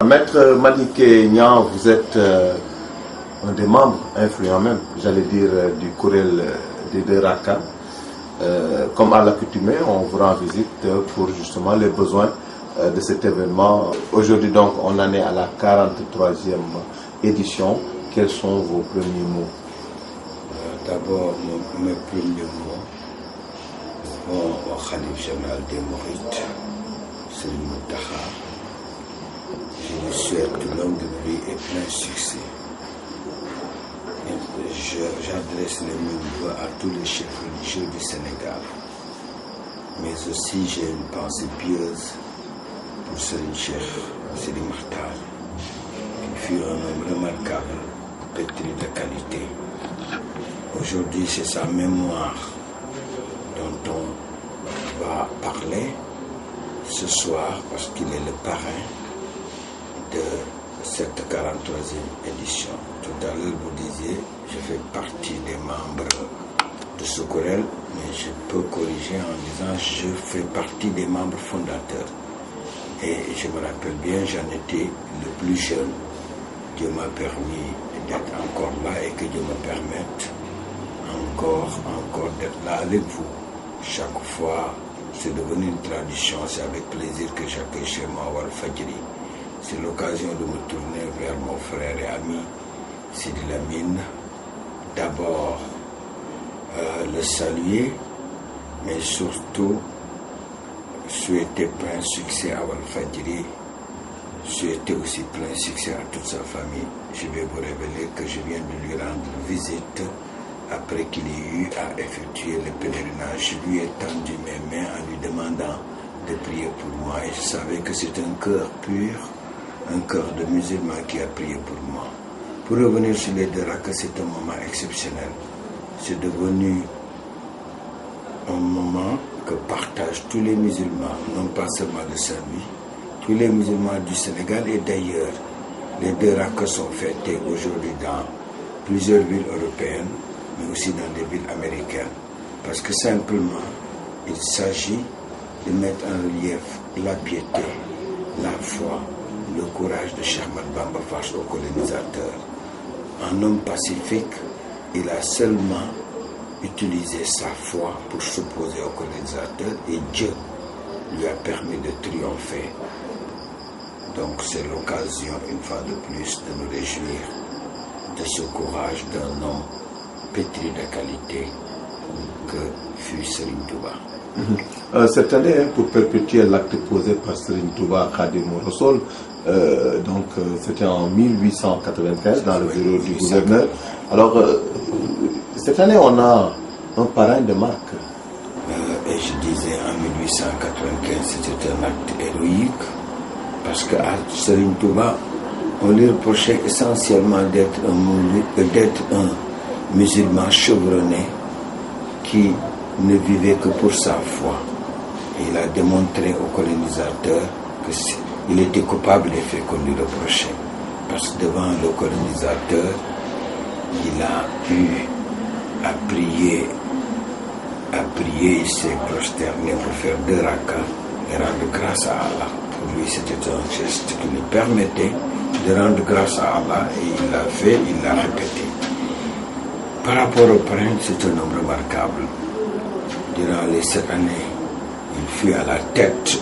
Maître Madické Niang, vous êtes un des membres influents même, j'allais dire, du Kuréel des deux Rakka. Comme à l'accoutumée, on vous rend visite pour justement les besoins de cet événement. Aujourd'hui donc, on en est à la 43e édition. Quels sont vos premiers mots? D'abord, mes premiers mots vont au Khalife général des Mourides, Serigne Mountakha. Je lui souhaite longue vie et plein succès. J'adresse les mêmes voeux à tous les chefs religieux du Sénégal. Mais aussi, j'ai une pensée pieuse pour Serigne Cheikh Sidi Makhtar, qui fut un homme remarquable, pétri de qualité. Aujourd'hui, c'est sa mémoire dont on va parler ce soir, parce qu'il est le parrain de cette 43e édition. Tout à l'heure, vous disiez, je fais partie des membres de ce Kuréel, mais je peux corriger en disant je fais partie des membres fondateurs. Et je me rappelle bien, j'en étais le plus jeune. Dieu m'a permis d'être encore là et que Dieu me permette encore d'être là avec vous. Chaque fois, c'est devenu une tradition, c'est avec plaisir que j'accueille chez moi Walfadjri. C'est l'occasion de me tourner vers mon frère et ami Sidi Lamine. D'abord, le saluer, mais surtout souhaiter plein succès à Walfadjri, souhaiter aussi plein succès à toute sa famille. Je vais vous révéler que je viens de lui rendre visite après qu'il ait eu à effectuer le pèlerinage. Je lui ai tendu mes mains en lui demandant de prier pour moi et je savais que c'est un cœur pur, un cœur de musulman qui a prié pour moi. Pour revenir sur les deux Rakka, c'est un moment exceptionnel. C'est devenu un moment que partagent tous les musulmans, non pas seulement de Saint-Louis, tous les musulmans du Sénégal et d'ailleurs. Les deux Rakka sont fêtés aujourd'hui dans plusieurs villes européennes, mais aussi dans des villes américaines. Parce que simplement, il s'agit de mettre en relief la piété, la foi, le courage de Cheikh Ahmadou Bamba face aux colonisateurs. Un homme pacifique, il a seulement utilisé sa foi pour s'opposer aux colonisateurs et Dieu lui a permis de triompher. Donc c'est l'occasion, une fois de plus, de nous réjouir de ce courage d'un homme pétri de qualité que fut Serigne Touba. Cette année, pour perpétuer l'acte posé par Serigne Touba Khadimou Rassoul, c'était en 1895 dans le bureau du gouverneur. Alors, cette année, on a un parrain de marque. Et je disais, en 1895, c'était un acte héroïque, parce qu'à Serigne Touba, on lui reprochait essentiellement d'être un musulman chevronné qui ne vivait que pour sa foi. Et il a démontré aux colonisateurs qu'il était coupable des faits qu'on lui reprochait. Parce que devant le colonisateur, il a eu à prier, il s'est prosterné pour faire deux Rakka et rendre grâce à Allah. Pour lui, c'était un geste qui lui permettait de rendre grâce à Allah et il l'a fait, il l'a répété. Par rapport au prince, c'est un homme remarquable. Durant les 7 années, il fut à la tête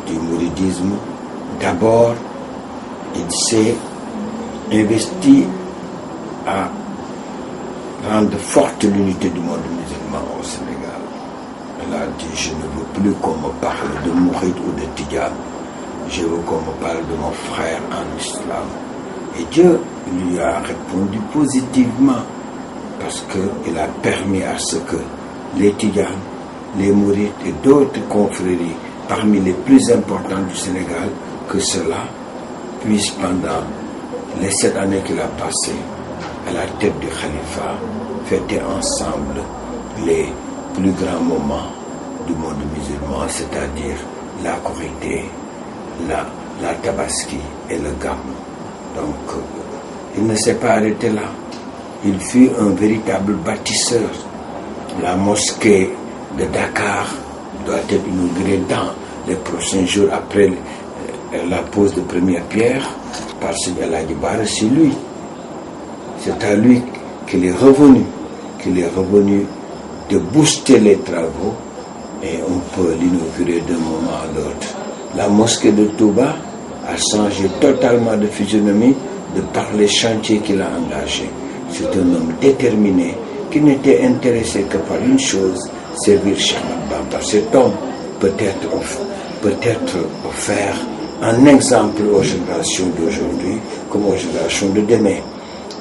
du mouridisme. D'abord, il s'est investi à rendre forte l'unité du monde musulman au Sénégal. Il a dit, je ne veux plus qu'on me parle de Mouride ou de Tidjane. Je veux qu'on me parle de mon frère en islam. Et Dieu lui a répondu positivement parce qu'il a permis à ce que les Tidjanes, les Mourides et d'autres confréries parmi les plus importantes du Sénégal, que cela puisse pendant les 7 années qu'il a passées à la tête du Khalifa fêter ensemble les plus grands moments du monde musulman, c'est-à-dire la Korité, la Tabaski et le Gam. Donc, il ne s'est pas arrêté là. Il fut un véritable bâtisseur. La mosquée de Dakar doit être inaugurée dans les prochains jours après la pose de première pierre par Seigneur El Hadji Bara, c'est lui. C'est à lui qu'il est revenu de booster les travaux et on peut l'inaugurer d'un moment à l'autre. La mosquée de Touba a changé totalement de physionomie de par les chantiers qu'il a engagés. C'est un homme déterminé qui n'était intéressé que par une chose, servir Cheikh Ahmadou Bamba. Cet homme peut être offert un exemple aux générations d'aujourd'hui comme aux générations de demain,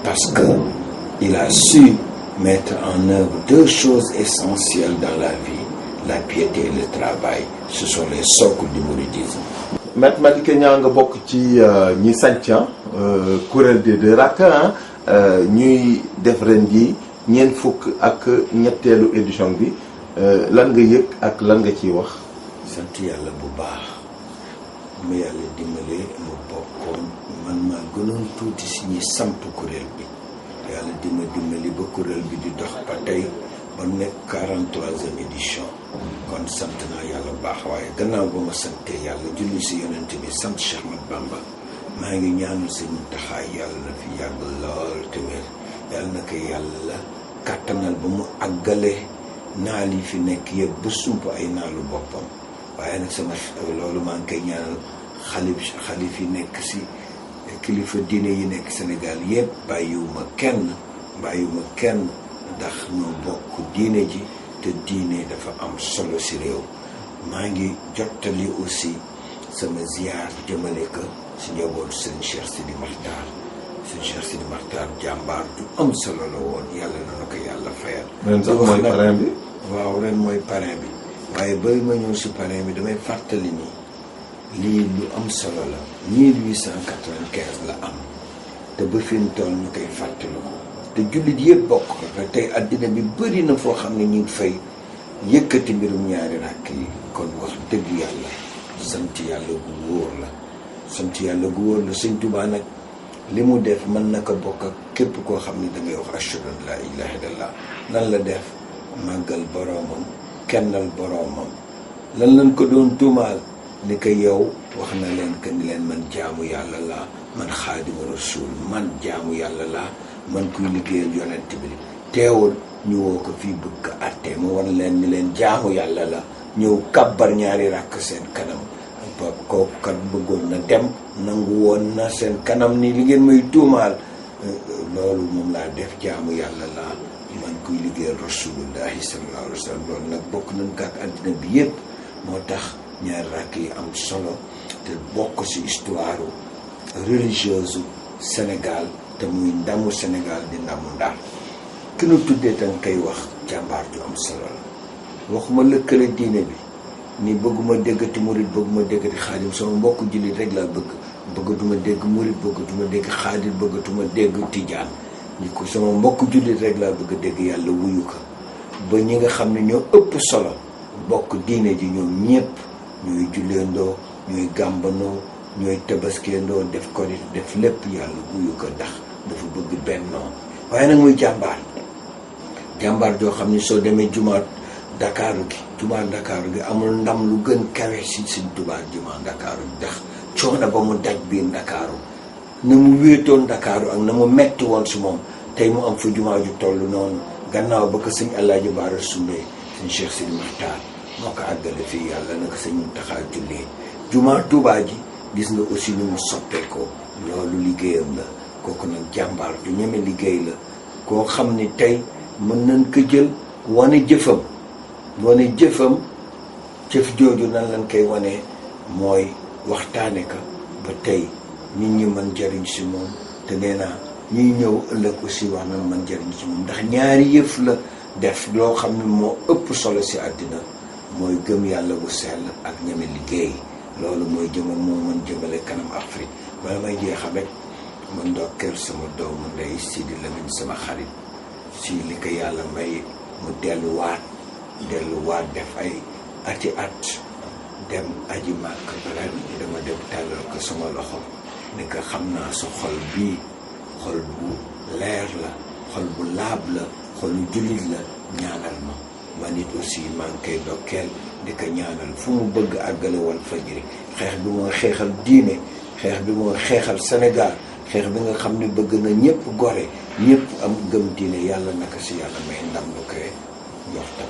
parce qu'il a su mettre en œuvre deux choses essentielles dans la vie, la piété et le travail. Ce sont les socles du mouridisme. Maître Madické Niang nga bokk ci ñi sanc kuréel des deux rakka ñuy def ren ji ñeent fukk ak ñetteelu édition bi lan nga yëg ak lan nga ciy wax. sant yàlla bu baax mu yàlla dimbale mu bokkoon man maa gënoon tuuti si ñi samp kuréel bi yàlla dimbali ba kuréel bi di dox ba tey ba nekk 43e édition kon sant naa yàlla baax waaye gannaaw ba ma sante yàlla julli si yonent bi sant Cheikh Ahmadou Bamba maa ngi ñaanal Sëñ Muntaxa yàlla na fi yàgg lool te wér yàlla na ko yàlla kàttanal ba mu àggale naal yi fi nekk yëpp ba sump ay naalu boppam waaye nag sama loolu maa ngi koy ñaanal xalif yi nekk si kilifa diine yi nekk Sénégal yëpp bàyyiwuma kenn ndax ñoo bokk diine ji te diine dafa am solo si réew. maa ngi jottali aussi sama ziar jëmale ko si njabootu sëñ Cheikh Sidi Makhtar jàmbaar du am solo la woon yàlla na ko yàlla fayal. ren sax mooy parrain bi. waaw ren mooy parrain bi waaye bari ma ñëw si parrain bi damay fàttali ni lii lu am solo la 1895 la am te ba fi mu toll ñu koy fàttaliku te jullit yëpp bokk ko tey àddina bi bëri na foo xam ne ñu ngi fay yëkkati mbirum ñaari rakk yi kon wax dëgg yàlla sant yàlla gu wóor la Sëñ Tuubaa nag li mu def mën na ko bokk ak képp koo xam ne da ngay wax ashhadu an laa ilaaha illallaah lan la def màggal boroomam kennal boroomam lan lañ ko doon tuumaal ni ko yow wax na leen que ni leen man jaamu yàlla laa man xaadimu rasuul man jaamu yàlla laa man kuy liggéeyal yonent bi teewul ñu woo ko fii bëgg ko àttee mu wan leen ni leen jaamu yàlla la ñëw kàbbar ñaari rakk seen kanam kooku kat bëggoon na dem nangu woon na seen kanam ni li ngeen may tuumaal loolu moom laa def jaamu yàlla laa man kuy liggéeyal rasulullahi sallallahu alayhi wa sallam loolu nag bokk nañ ko ak àddina bi yëpp moo tax ñaari rakk yi am solo te bokk ci histoire religieuse Sénégal te muy ndamu Sénégal di ndamu Ndar ki nu tuddee tam kay wax jàmbaar ju am solo la waxuma lëkkale diine bi ni bëgguma déggati murit bëgguma déggati xaadim sama mbokk jullit rek laa bëggatuma dégg murit bëggatuma dégg xaadim bëggatuma dégg tijaan ñi ko sama mbokk jullit rek laa bëgg a dégg yàlla wuyu ko ba ñi nga xam ne ñoo ëpp solo bokk diine ji ñoom ñëpp ñooy julleendoo ñooy gàmbandoo ñooy tabaskeendoo def ko def lépp yàlla wuyu ko ndax dafa bëgg bennoo waaye nag muy jàmbaar joo xam ne soo demee jumaa Ndakaaru gi amul ndam lu gën kawe si Sëñ Tuubaa jumaa Ndakaaru gi ndax coono ba mu daj biir Ndakaaru na mu wéetoon Ndakaaru ak na mu metti woon si moom tey mu am fa jumaa ju toll noonu gannaaw ba ko Sëñ El Hadji Bara sumbee Sëñ Cheikh Sidi Makhtar moo ko àggale fii yàlla na ko Sëñ Muntaxa jullee jumaa Tuubaa ji gis nga aussi ni mu soppeekoo loolu liggéeyam la kooku nag jàmbaar ju ñeme liggéey la koo xam ni tey mën nañ ko jël wane jëfam jëf jooju nan lañ koy wane mooy waxtaane ka ba tey nit ñi mën jariñ si moom te nee naa ñuy ñëw ëllëg aussi wax nañ mën jariñ si moom ndax ñaari yëf la def loo xam ne moo ëpp solo si àddina mooy gëm yàlla bu sell ak ñeme liggéey loolu mooy moo mën jëmale kanam Afrique bala may jeexal rek ma ndokkeel sama doomu ndey Sidi Lamine sama xarit si li ko yàlla may mu delluwaat def ay ati at dem aji màkk ren dama dem tàllal ko sama loxo ni ko xam naa sa xol bii xol bu leer la xol bu laab la xolu jullit la ñaanal ma man it aussi maa ngi koy dokkeel di ko ñaanal fu mu bëgg àggale Walfadjri xeex bi moo xeexal diine xeex bi moo xeexal Sénégal xeex bi nga xam ne bëgg na ñëpp gore ñëpp am gëm diine yàlla naka si yàlla may ndam lu koy jox tam